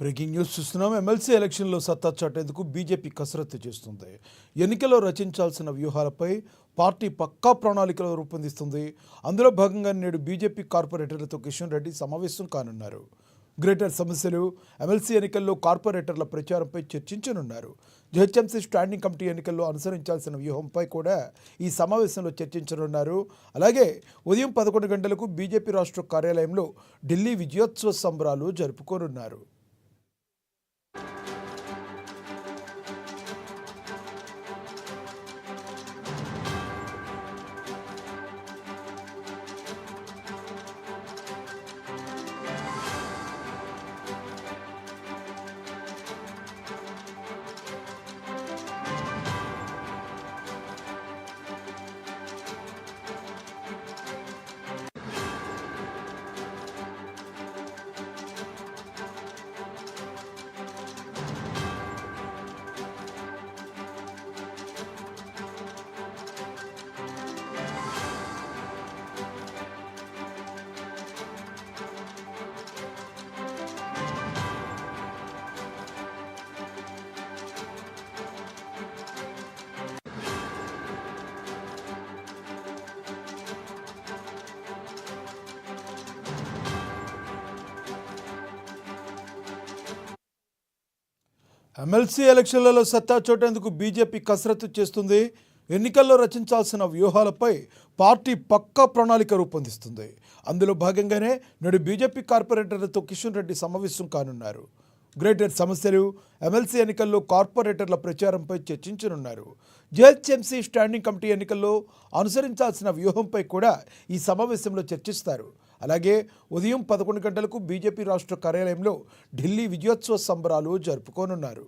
Breaking news చూస్తున్నాం. MLC ఎలక్షన్లో సత్తా చాటేందుకు బీజేపీ కసరత్తు చేస్తుంది. ఎన్నికల్లో రచించాల్సిన వ్యూహాలపై పార్టీ పక్కా ప్రణాళికలు రూపొందిస్తుంది. అందులో భాగంగా నేడు బీజేపీ కార్పొరేటర్లతో కిషన్ రెడ్డి సమావేశం కానున్నారు. గ్రేటర్ సమస్యలు, ఎమ్మెల్సీ ఎన్నికల్లో కార్పొరేటర్ల ప్రచారంపై చర్చించనున్నారు. జిహెచ్ఎంసీ స్టాండింగ్ కమిటీ ఎన్నికల్లో అనుసరించాల్సిన వ్యూహంపై కూడా ఈ సమావేశంలో చర్చించనున్నారు. అలాగే ఉదయం 11 గంటలకు బీజేపీ రాష్ట్ర కార్యాలయంలో ఢిల్లీ విజయోత్సవ సంబరాలు జరుపుకోనున్నారు. ఎమ్మెల్సీ ఎలక్షన్లలో సత్తా చూటేందుకు బీజేపీ కసరత్తు చేస్తుంది. ఎన్నికల్లో రచించాల్సిన వ్యూహాలపై పార్టీ పక్కా ప్రణాళిక రూపొందిస్తుంది. అందులో భాగంగానే నేడు బీజేపీ కార్పొరేటర్లతో కిషన్ రెడ్డి సమావేశం కానున్నారు. గ్రేటర్ సమస్యలు, ఎమ్మెల్సీ ఎన్నికల్లో కార్పొరేటర్ల ప్రచారంపై చర్చించనున్నారు. జిహెచ్ఎంసీ స్టాండింగ్ కమిటీ ఎన్నికల్లో అనుసరించాల్సిన వ్యూహంపై కూడా ఈ సమావేశంలో చర్చిస్తారు. అలాగే ఉదయం 11 గంటలకు బీజేపీ రాష్ట్ర కార్యాలయంలో ఢిల్లీ విజయోత్సవ సంబరాలు జరుపుకోనున్నారు.